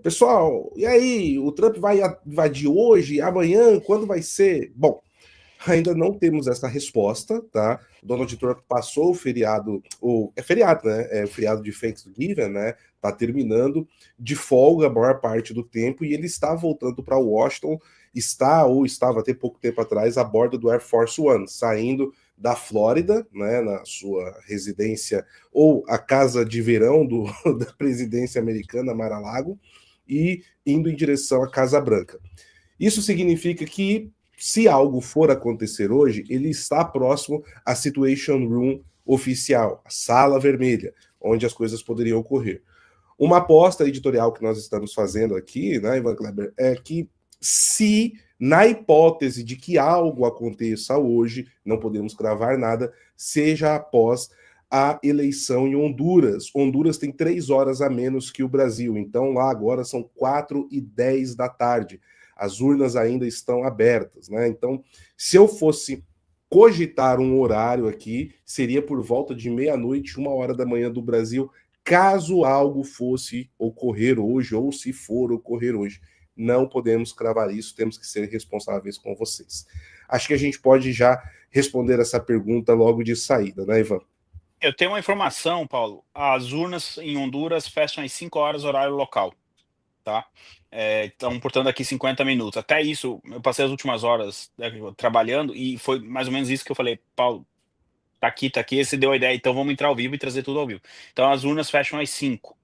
Pessoal, e aí? O Trump vai invadir hoje, amanhã? Quando vai ser? Bom, ainda não temos essa resposta, tá? Donald Trump passou o feriado, é feriado, né? É o feriado de Thanksgiving, né? Tá terminando de folga a maior parte do tempo e ele está voltando para Washington, está ou estava até pouco tempo atrás a bordo do Air Force One, saindo da Flórida, né, na sua residência ou a casa de verão da presidência americana, Mar-a-Lago, e indo em direção à Casa Branca. Isso significa que, se algo for acontecer hoje, ele está próximo à Situation Room oficial, a sala vermelha, onde as coisas poderiam ocorrer. Uma aposta editorial que nós estamos fazendo aqui, né, Ivan Kleber, é que se, na hipótese de que algo aconteça hoje, não podemos cravar nada, seja após a eleição em Honduras. Honduras tem 3 horas a menos que o Brasil, então lá agora são 4h10 da tarde. As urnas ainda estão abertas, né? Então, se eu fosse cogitar um horário aqui, seria por volta de meia-noite, 1h da manhã do Brasil, caso algo fosse ocorrer hoje, ou se for ocorrer hoje. Não podemos cravar isso, temos que ser responsáveis com vocês. Acho que a gente pode já responder essa pergunta logo de saída, né, Ivan? Eu tenho uma informação, Paulo. As urnas em Honduras fecham às 5 horas, horário local, tá? Estão, portanto, aqui 50 minutos. Até isso, eu passei as últimas horas, né, trabalhando e foi mais ou menos isso que eu falei, Paulo, tá aqui, você deu a ideia, então vamos entrar ao vivo e trazer tudo ao vivo. Então as urnas fecham às 5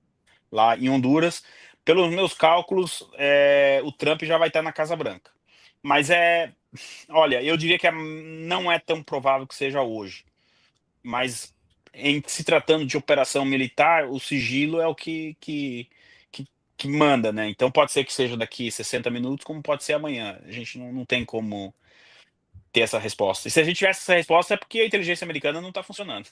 lá em Honduras. Pelos meus cálculos, o Trump já vai estar na Casa Branca. Mas olha, eu diria que não é tão provável que seja hoje. Mas em se tratando de operação militar, o sigilo é o que manda, né? Então pode ser que seja daqui 60 minutos, como pode ser amanhã. A gente não tem como ter essa resposta. E se a gente tivesse essa resposta é porque a inteligência americana não está funcionando.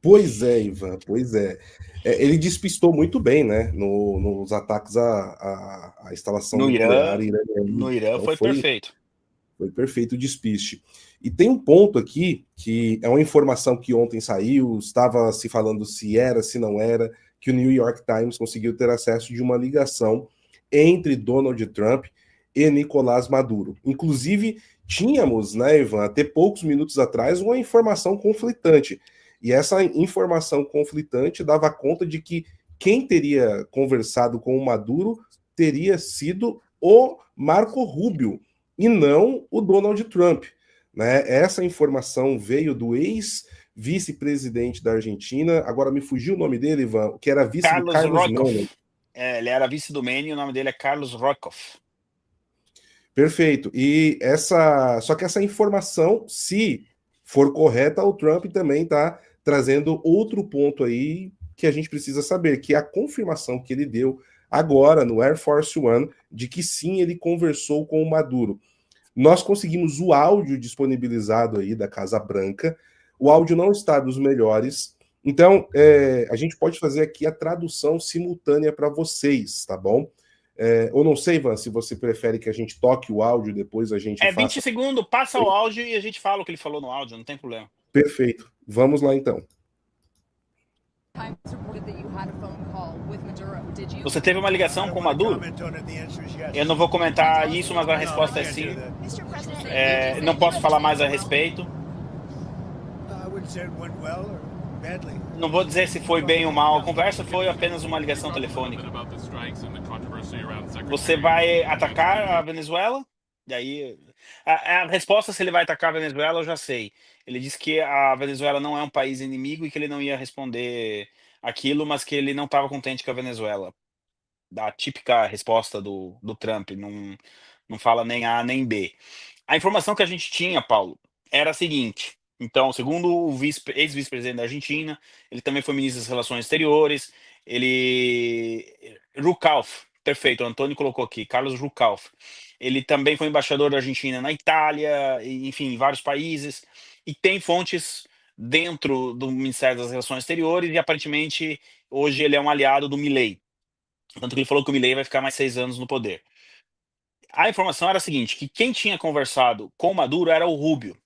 Pois é, Ivan, pois é. Ele despistou muito bem, né, nos ataques à instalação No nuclear Irã, iraniana. no Irã Então foi foi perfeito. perfeito o despiste. E tem um ponto aqui que é uma informação que ontem saiu, estava se falando se era, se não era, que o New York Times conseguiu ter acesso de uma ligação entre Donald Trump e Nicolás Maduro. Inclusive, tínhamos, né, Ivan, até poucos minutos atrás, uma informação conflitante. E essa informação conflitante dava conta de que quem teria conversado com o Maduro teria sido o Marco Rubio, e não o Donald Trump. Né? Essa informação veio do ex-vice-presidente da Argentina, agora me fugiu o nome dele, Ivan, que era vice do Carlos Carlos Menem. Roykov. Ele era vice do Menem, o nome dele é Carlos Roykov. Perfeito. Só que essa informação, se for correta, o Trump também está trazendo outro ponto aí que a gente precisa saber, que é a confirmação que ele deu agora no Air Force One de que sim, ele conversou com o Maduro. Nós conseguimos o áudio disponibilizado aí da Casa Branca. O áudio não está dos melhores. Então, a gente pode fazer aqui a tradução simultânea para vocês, tá bom? Ou não sei, Ivan, se você prefere que a gente toque o áudio e depois a gente 20 faça. segundos, passa o áudio e a gente fala o que ele falou no áudio, não tem problema. Perfeito. Vamos lá então. Você teve uma ligação com o Maduro? Eu não vou comentar isso, mas a resposta é sim. Não posso falar mais a respeito. Não vou dizer se foi bem ou mal. A conversa foi apenas uma ligação telefônica. Você vai atacar a Venezuela? E aí, a resposta se ele vai atacar a Venezuela, eu já sei. Ele disse que a Venezuela não é um país inimigo e que ele não ia responder aquilo, mas que ele não estava contente com a Venezuela. Da típica resposta do Trump, não fala nem A nem B. A informação que a gente tinha, Paulo, era a seguinte. Então, segundo o ex-vice-presidente da Argentina, ele também foi ministro das Relações Exteriores, Rucalf, perfeito, o Antônio colocou aqui, Carlos Rucalf. Ele também foi embaixador da Argentina na Itália, enfim, em vários países, e tem fontes dentro do Ministério das Relações Exteriores, e aparentemente hoje ele é um aliado do Milei. Tanto que ele falou que o Milei vai ficar mais 6 anos no poder. A informação era a seguinte, que quem tinha conversado com o Maduro era o Rubio.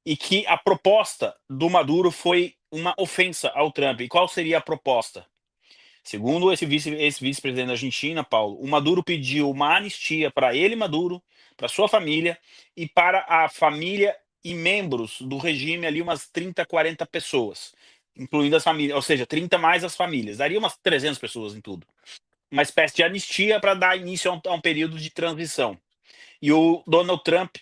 E que a proposta do Maduro foi uma ofensa ao Trump. E qual seria a proposta? Segundo esse vice-presidente da Argentina, Paulo, o Maduro pediu uma anistia para ele, Maduro, para sua família e para a família e membros do regime ali, umas 30, 40 pessoas, incluindo as famílias, ou seja, 30 mais as famílias, daria umas 300 pessoas em tudo. Uma espécie de anistia para dar início a um período de transição. E o Donald Trump,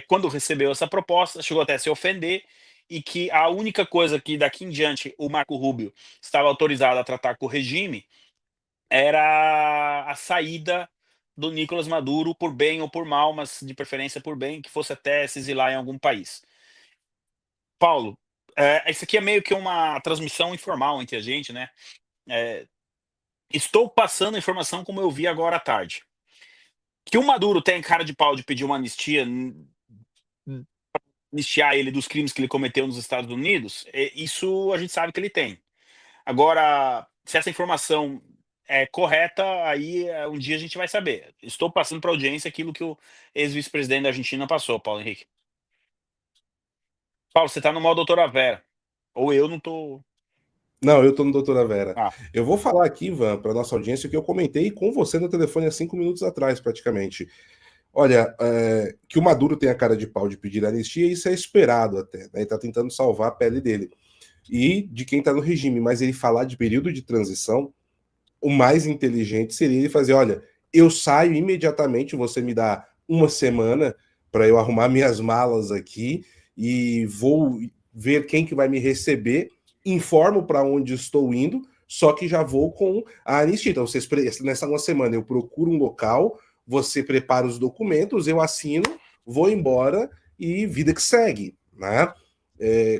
quando recebeu essa proposta, chegou até a se ofender, e que a única coisa que daqui em diante o Marco Rubio estava autorizado a tratar com o regime era a saída do Nicolás Maduro, por bem ou por mal, mas de preferência por bem, que fosse até se exilar em algum país. Paulo, isso aqui é meio que uma transmissão informal entre a gente, né? Estou passando a informação como eu vi agora à tarde. Que o Maduro tem cara de pau de pedir uma anistia, anistiar ele dos crimes que ele cometeu nos Estados Unidos, isso a gente sabe que ele tem. Agora, se essa informação é correta, aí um dia a gente vai saber. Estou passando para a audiência aquilo que o ex-vice-presidente da Argentina passou, Paulo Henrique. Paulo, você está no modo doutora Vera. Ou eu não estou. Não, eu estou no Doutora Vera. Ah, Eu vou falar aqui, Ivan, para nossa audiência, o que eu comentei com você no telefone há 5 minutos atrás, praticamente. Olha, que o Maduro tem a cara de pau de pedir anistia, isso é esperado até, né? Ele está tentando salvar a pele dele e de quem está no regime, mas ele falar de período de transição, o mais inteligente seria ele fazer: olha, eu saio imediatamente, você me dá uma semana para eu arrumar minhas malas aqui e vou ver quem que vai me receber, informo para onde estou indo, só que já vou com a anistia. Então, nessa uma semana eu procuro um local, você prepara os documentos, eu assino, vou embora e vida que segue, né?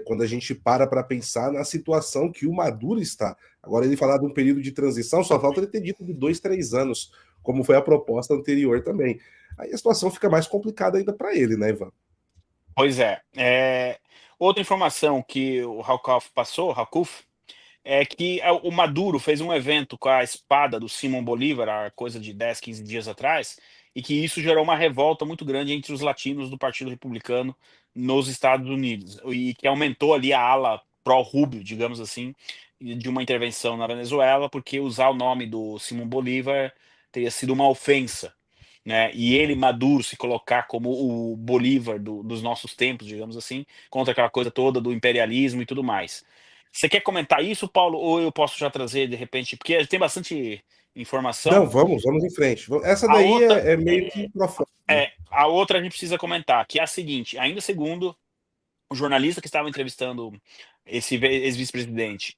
Quando a gente para pensar na situação que o Maduro está. Agora, ele falar de um período de transição, só falta ele ter dito de 2, 3 anos, como foi a proposta anterior também. Aí a situação fica mais complicada ainda para ele, né, Ivan? pois é. Outra informação que o Raukuf passou, Raukuf, é que o Maduro fez um evento com a espada do Simão Bolívar há coisa de 10, 15 dias atrás, e que isso gerou uma revolta muito grande entre os latinos do Partido Republicano nos Estados Unidos, e que aumentou ali a ala pró-Rubio, digamos assim, de uma intervenção na Venezuela, porque usar o nome do Simão Bolívar teria sido uma ofensa, né? E ele, Maduro, se colocar como o Bolívar dos nossos tempos, digamos assim, contra aquela coisa toda do imperialismo e tudo mais. Você quer comentar isso, Paulo, ou eu posso já trazer de repente, porque tem bastante Não, informação. vamos em frente. Essa A daí outra é meio que pro forma, né? a outra a gente precisa comentar, que é a seguinte, ainda segundo o jornalista que estava entrevistando esse ex-vice-presidente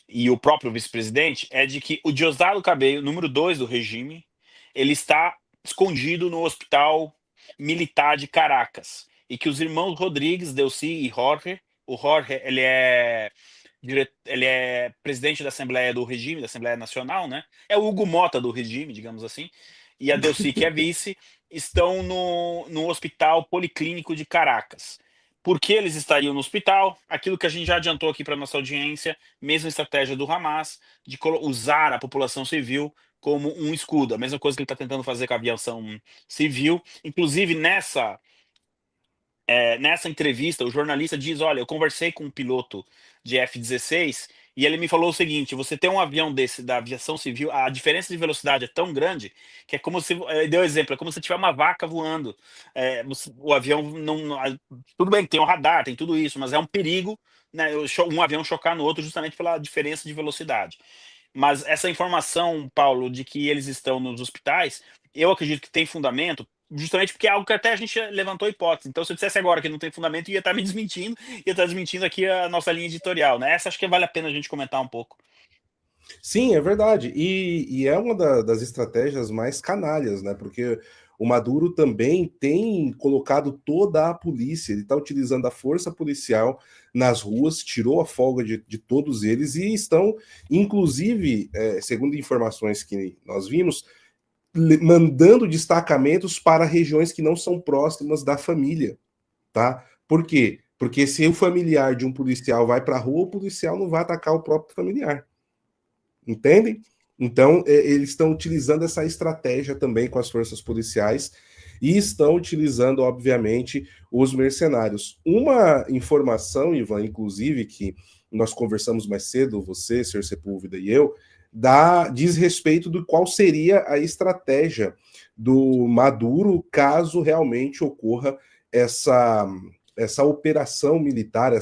e o próprio vice-presidente, é de que o Diosdado Cabello, número 2 do regime, ele está escondido no hospital militar de Caracas, e que os irmãos Rodrigues, Delcy e Jorge, o Jorge, ele é presidente da Assembleia do Regime, da Assembleia Nacional, né? É o Hugo Mota do regime, digamos assim. E a Delcy, que é vice, estão no Hospital Policlínico de Caracas. Por que eles estariam no hospital? Aquilo que a gente já adiantou aqui para nossa audiência, mesma estratégia do Hamas, de usar a população civil como um escudo. A mesma coisa que ele está tentando fazer com a aviação civil. Inclusive, nessa entrevista, o jornalista diz: olha, eu conversei com um piloto de F-16 e ele me falou o seguinte: você tem um avião desse da aviação civil, a diferença de velocidade é tão grande que é como se, ele deu exemplo, é como se tiver uma vaca voando. O avião tudo bem, tem o radar, tem tudo isso, mas é um perigo, né, um avião chocar no outro justamente pela diferença de velocidade. Mas essa informação, Paulo, de que eles estão nos hospitais, eu acredito que tem fundamento, justamente porque é algo que até a gente levantou hipótese. Então, se eu dissesse agora que não tem fundamento, ia estar me desmentindo, ia estar desmentindo aqui a nossa linha editorial, né? Essa acho que vale a pena a gente comentar um pouco. Sim, é verdade. E é uma das estratégias mais canalhas, né? Porque o Maduro também tem colocado toda a polícia, ele está utilizando a força policial nas ruas, tirou a folga de todos eles e estão, inclusive, segundo informações que nós vimos, mandando destacamentos para regiões que não são próximas da família, tá? Por quê? Porque se o familiar de um policial vai para a rua, o policial não vai atacar o próprio familiar. Entendem? Então, eles estão utilizando essa estratégia também com as forças policiais e estão utilizando, obviamente, os mercenários. Uma informação, Ivan, inclusive, que nós conversamos mais cedo, você, Sr. Sepúlveda e eu, diz respeito do qual seria a estratégia do Maduro caso realmente ocorra essa operação militar.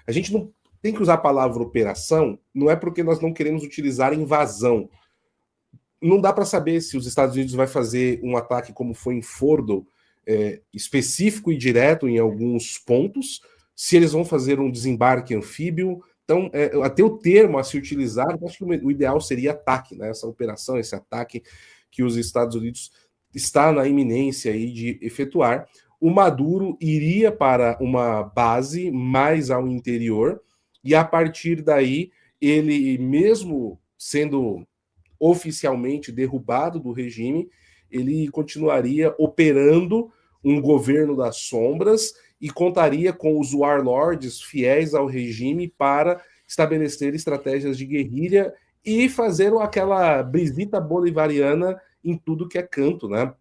A gente não tem que usar a palavra operação, não é porque nós não queremos utilizar invasão. Não dá para saber se os Estados Unidos vai fazer um ataque como foi em Fordo, específico e direto em alguns pontos, se eles vão fazer um desembarque anfíbio. Então, até o termo a se utilizar, acho que o ideal seria ataque, né? Essa operação, esse ataque que os Estados Unidos está na iminência aí de efetuar. O Maduro iria para uma base mais ao interior, e a partir daí, ele, mesmo sendo oficialmente derrubado do regime, ele continuaria operando um governo das sombras e contaria com os warlords fiéis ao regime para estabelecer estratégias de guerrilha e fazer aquela brisita bolivariana em tudo que é canto, né?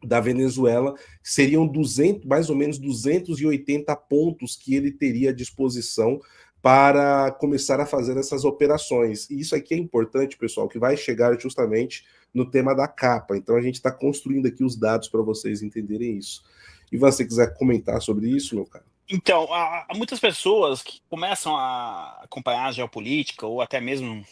Da Venezuela, seriam 200, mais ou menos 280 pontos que ele teria à disposição para começar a fazer essas operações. E isso aqui é importante, pessoal, que vai chegar justamente no tema da capa. Então a gente está construindo aqui os dados para vocês entenderem isso. E você quiser comentar sobre isso, meu cara? Então, há muitas pessoas que começam a acompanhar a geopolítica, ou até mesmo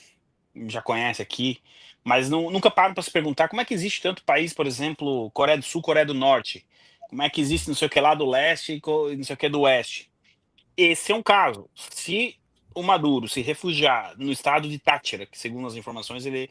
já conhece aqui, mas nunca param para se perguntar como é que existe tanto país, por exemplo, Coreia do Sul, Coreia do Norte, como é que existe não sei o que lá do leste e não sei o que do oeste. Esse é um caso. Se o Maduro se refugiar no estado de Táchira, que segundo as informações ele...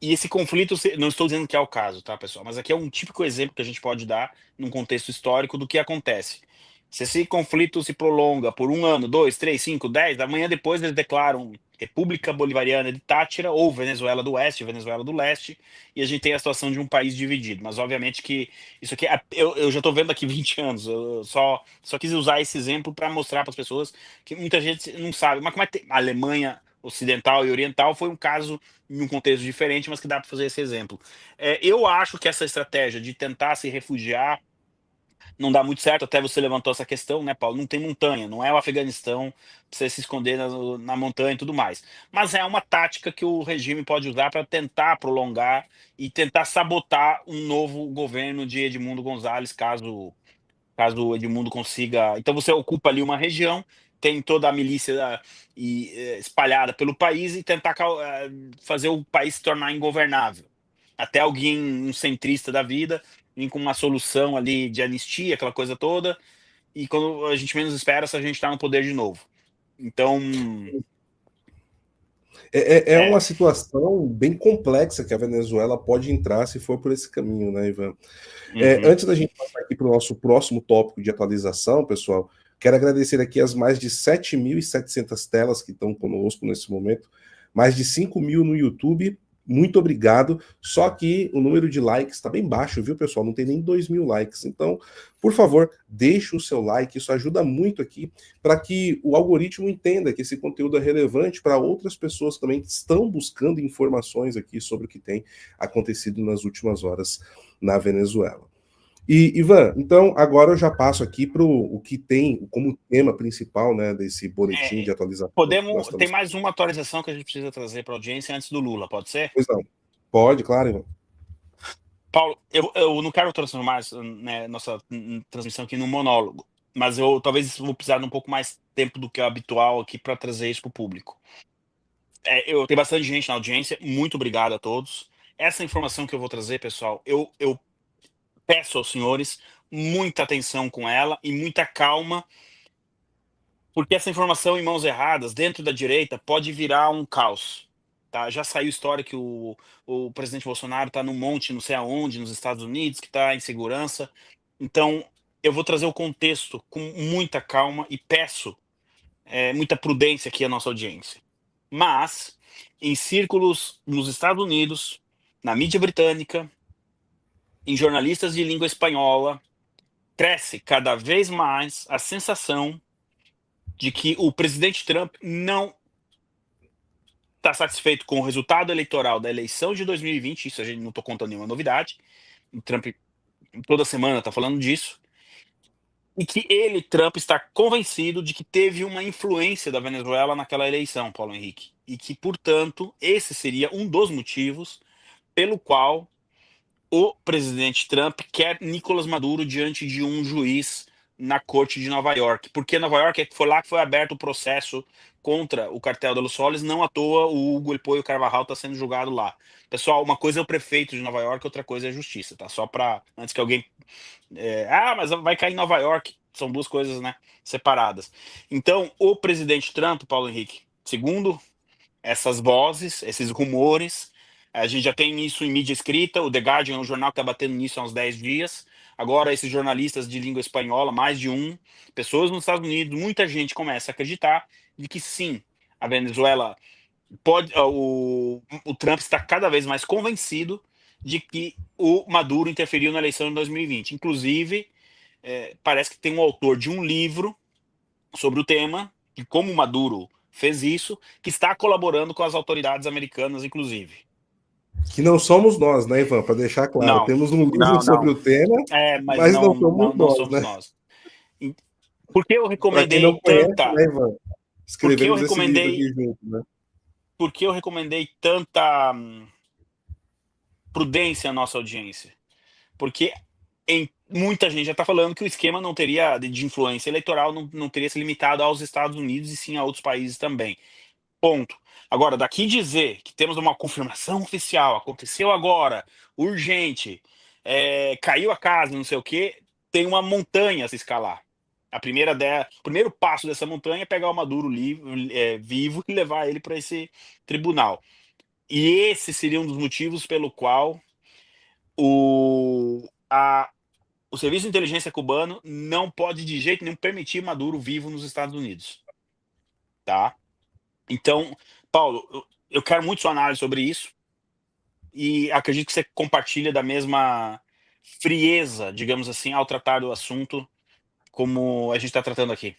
E esse conflito, não estou dizendo que é o caso, tá, pessoal? Mas aqui é um típico exemplo que a gente pode dar num contexto histórico do que acontece. Se esse conflito se prolonga por 1 ano, 2, 3, 5, 10, amanhã depois eles declaram República Bolivariana de Táchira ou Venezuela do Oeste, Venezuela do Leste, e a gente tem a situação de um país dividido. Mas obviamente que isso aqui, eu já estou vendo aqui 20 anos, eu só quis usar esse exemplo para mostrar para as pessoas que muita gente não sabe. Mas como é que a Alemanha Ocidental e Oriental foi um caso em um contexto diferente, mas que dá para fazer esse exemplo. Eu acho que essa estratégia de tentar se refugiar não dá muito certo, até você levantou essa questão, né, Paulo? Não tem montanha, não é o Afeganistão pra você se esconder na montanha e tudo mais. Mas é uma tática que o regime pode usar para tentar prolongar e tentar sabotar um novo governo de Edmundo Gonzalez, caso o Edmundo consiga. Então você ocupa ali uma região, tem toda a milícia espalhada pelo país e tentar fazer o país se tornar ingovernável. Até alguém, um centrista da vida, vir com uma solução ali de anistia, aquela coisa toda, e quando a gente menos espera, se a gente está no poder de novo. Então. É uma situação bem complexa que a Venezuela pode entrar se for por esse caminho, né, Ivan? Antes da gente passar aqui para o nosso próximo tópico de atualização, pessoal, quero agradecer aqui as mais de 7.700 telas que estão conosco nesse momento, mais de 5.000 no YouTube. Muito obrigado. Só que o número de likes está bem baixo, viu, pessoal? Não tem nem 2.000 likes. Então, por favor, deixe o seu like. Isso ajuda muito aqui para que o algoritmo entenda que esse conteúdo é relevante para outras pessoas também que estão buscando informações aqui sobre o que tem acontecido nas últimas horas na Venezuela. E, Ivan, então agora eu já passo aqui para o que tem como tema principal, né, desse boletim de atualização. Tem mais uma atualização que a gente precisa trazer para a audiência antes do Lula, pode ser? Pois não. Pode, claro, Ivan. Paulo, eu não quero transformar, né, nossa transmissão aqui num monólogo, mas eu talvez vou precisar de um pouco mais tempo do que é habitual aqui para trazer isso para o público. Eu tenho bastante gente na audiência, muito obrigado a todos. Essa informação que eu vou trazer, pessoal, eu peço aos senhores muita atenção com ela e muita calma, porque essa informação em mãos erradas, dentro da direita, pode virar um caos. Tá? Já saiu história que o presidente Bolsonaro está num monte, não sei aonde, nos Estados Unidos, que está em segurança. Então, eu vou trazer o contexto com muita calma e peço muita prudência aqui à nossa audiência. Mas, em círculos nos Estados Unidos, na mídia britânica, em jornalistas de língua espanhola, cresce cada vez mais a sensação de que o presidente Trump não está satisfeito com o resultado eleitoral da eleição de 2020, isso a gente não estou contando nenhuma novidade, o Trump toda semana está falando disso, E que ele, Trump, está convencido de que teve uma influência da Venezuela naquela eleição, Paulo Henrique. E que, portanto, esse seria um dos motivos pelo qual o presidente Trump quer Nicolás Maduro diante de um juiz na corte de Nova York. Porque Nova York foi lá que foi aberto o processo contra o cartel de Los Soles, não à toa o Hugo El Pollo Carvajal está sendo julgado lá. Pessoal, uma coisa é o prefeito de Nova York, outra coisa é a justiça, tá? Só para antes que alguém mas vai cair em Nova York. São duas coisas, né, separadas. Então, o presidente Trump, Paulo Henrique, segundo essas vozes, esses rumores, a gente já tem isso em mídia escrita, o The Guardian é um jornal que está batendo nisso há uns 10 dias. Agora, esses jornalistas de língua espanhola, mais de um, pessoas nos Estados Unidos, muita gente começa a acreditar de que sim, a Venezuela pode. O Trump está cada vez mais convencido de que o Maduro interferiu na eleição de 2020. Inclusive, parece que tem um autor de um livro sobre o tema, de como o Maduro fez isso, que está colaborando com as autoridades americanas, inclusive. Que não somos nós, né, Ivan? Para deixar claro, Não, temos um livro não, sobre não. o tema, Mas mas não não, somos não nós, somos né? nós. Por que eu Para quem não recomendei conhece, tanta. né, Ivan? Por que eu Escrevemos esse livro recomendei. aqui junto, né? Por que eu recomendei tanta prudência à nossa audiência? Porque muita gente já está falando que o esquema não teria de influência eleitoral, não teria se limitado aos Estados Unidos e sim a outros países também. Ponto. Agora, daqui dizer que temos uma confirmação oficial, aconteceu agora, urgente, caiu a casa, não sei o quê, tem uma montanha a se escalar. O primeiro passo dessa montanha é pegar o Maduro vivo e levar ele para esse tribunal. E esse seria um dos motivos pelo qual o, a, o Serviço de Inteligência cubano não pode de jeito nenhum permitir Maduro vivo nos Estados Unidos. Tá? Então, Paulo, eu quero muito sua análise sobre isso e acredito que você compartilha da mesma frieza, digamos assim, ao tratar do assunto como a gente está tratando aqui.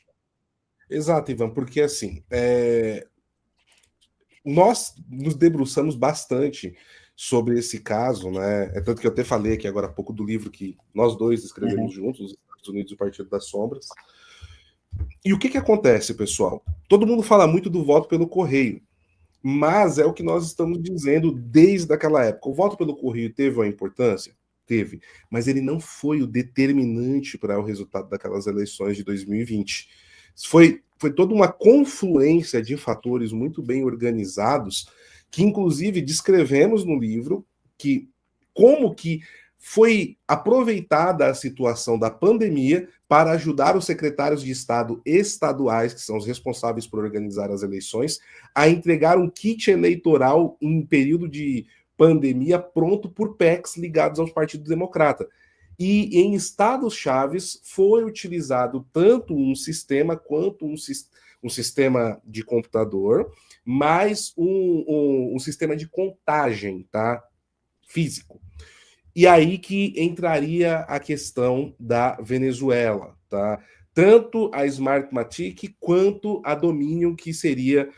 Exato, Ivan, porque assim, nós nos debruçamos bastante sobre esse caso, né? É tanto que eu até falei aqui agora há pouco do livro que nós dois escrevemos juntos, Os Estados Unidos e o Partido das Sombras. E o que que acontece, pessoal? Todo mundo fala muito do voto pelo correio, mas é o que nós estamos dizendo desde aquela época. O voto pelo correio teve uma importância? Teve, mas ele não foi o determinante para o resultado daquelas eleições de 2020. Foi toda uma confluência de fatores muito bem organizados, que inclusive descrevemos no livro, que como que foi aproveitada a situação da pandemia para ajudar os secretários de Estado estaduais, que são os responsáveis por organizar as eleições, a entregar um kit eleitoral em período de pandemia pronto por PECs ligados ao Partido Democrata. E em estados chaves foi utilizado tanto um sistema quanto um sistema de computador, mais um sistema de contagem, tá? Físico. E aí que entraria a questão da Venezuela, tá? Tanto a Smartmatic quanto a Dominion, que seria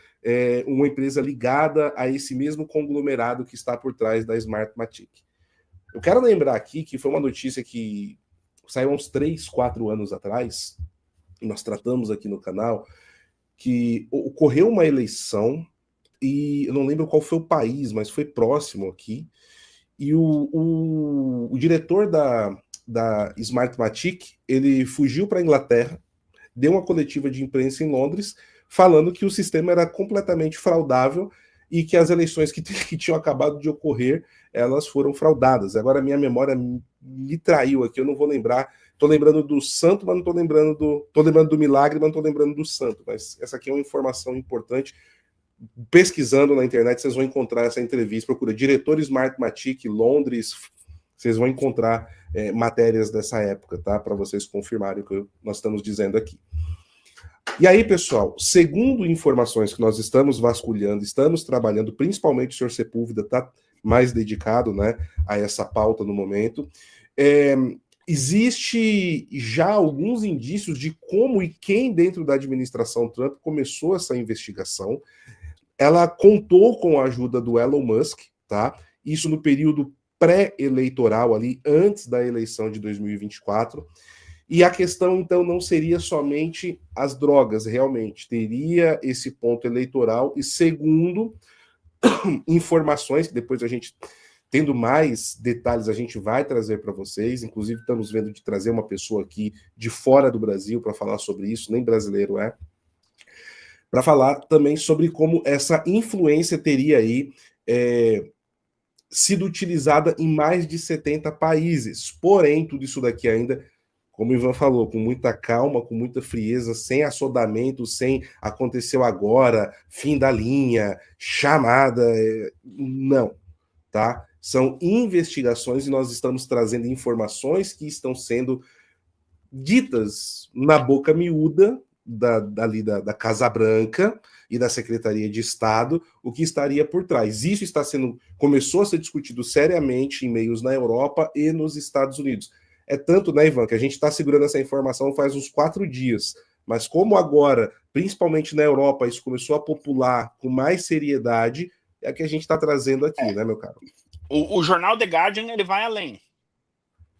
uma empresa ligada a esse mesmo conglomerado que está por trás da Smartmatic. Eu quero lembrar aqui que foi uma notícia que saiu há uns 3, 4 anos atrás, e nós tratamos aqui no canal, que ocorreu uma eleição, e eu não lembro qual foi o país, mas foi próximo aqui, e o diretor da Smartmatic, ele fugiu para a Inglaterra, deu uma coletiva de imprensa em Londres, falando que o sistema era completamente fraudável e que as eleições que tinham acabado de ocorrer, elas foram fraudadas. Agora a minha memória me traiu aqui, eu não vou lembrar. Estou lembrando do santo, mas não estou lembrando do. Estou lembrando do milagre, mas não estou lembrando do santo. Mas essa aqui é uma informação importante. Pesquisando na internet, vocês vão encontrar essa entrevista. Procura diretor Smartmatic Londres. Vocês vão encontrar matérias dessa época, tá? Para vocês confirmarem o que nós estamos dizendo aqui. E aí, pessoal, segundo informações que nós estamos vasculhando, estamos trabalhando, principalmente o senhor Sepúlveda está mais dedicado, né, a essa pauta no momento, existe já alguns indícios de como e quem dentro da administração Trump começou essa investigação. Ela contou com a ajuda do Elon Musk, tá? Isso no período pré-eleitoral ali, antes da eleição de 2024. E a questão, então, não seria somente as drogas, realmente. Teria esse ponto eleitoral. E segundo, informações que depois a gente, tendo mais detalhes, a gente vai trazer para vocês. Inclusive, estamos vendo de trazer uma pessoa aqui de fora do Brasil para falar sobre isso, nem brasileiro é, para falar também sobre como essa influência teria aí sido utilizada em mais de 70 países. Porém, tudo isso daqui ainda, como o Ivan falou, com muita calma, com muita frieza, sem assodamento, sem aconteceu agora, fim da linha, chamada, não, tá? São investigações e nós estamos trazendo informações que estão sendo ditas na boca miúda da Casa Branca e da Secretaria de Estado, o que estaria por trás. Isso está sendo, começou a ser discutido seriamente em meios na Europa e nos Estados Unidos. É tanto, né, Ivan, que a gente está segurando essa informação faz uns 4 dias. Mas como agora, principalmente na Europa, isso começou a popular com mais seriedade, é a que a gente está trazendo aqui, né, meu caro? O jornal The Guardian, ele vai além.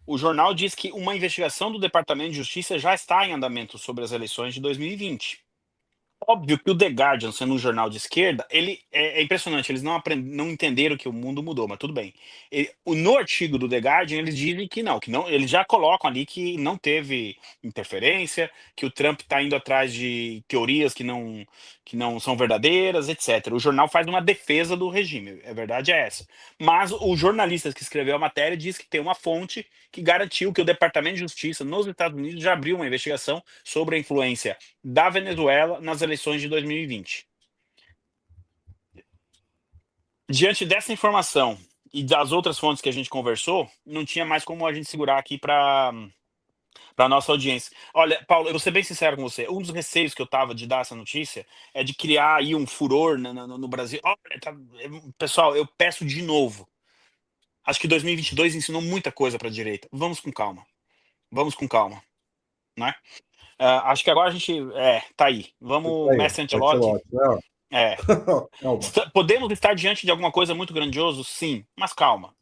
O jornal diz que uma investigação do Departamento de Justiça já está em andamento sobre as eleições de 2020. Óbvio que o The Guardian, sendo um jornal de esquerda, ele é impressionante, eles não entenderam que o mundo mudou, mas tudo bem. No artigo do The Guardian, eles dizem que não, eles já colocam ali que não teve interferência, que o Trump está indo atrás de teorias que não são verdadeiras, etc. O jornal faz uma defesa do regime, a verdade é essa. Mas o jornalista que escreveu a matéria diz que tem uma fonte que garantiu que o Departamento de Justiça nos Estados Unidos já abriu uma investigação sobre a influência da Venezuela nas eleições de 2020. Diante dessa informação e das outras fontes que a gente conversou, não tinha mais como a gente segurar aqui para a nossa audiência. Olha, Paulo, eu vou ser bem sincero com você. Um dos receios que eu tava de dar essa notícia é de criar aí um furor no Brasil. Olha, pessoal, eu peço de novo. Acho que 2022 ensinou muita coisa para a direita. Vamos com calma. Vamos com calma, né? Acho que agora a gente tá aí. Vamos, Aí, Mestre Ancelotti. né? É. Calma. Podemos estar diante de alguma coisa muito grandioso? Sim, mas calma.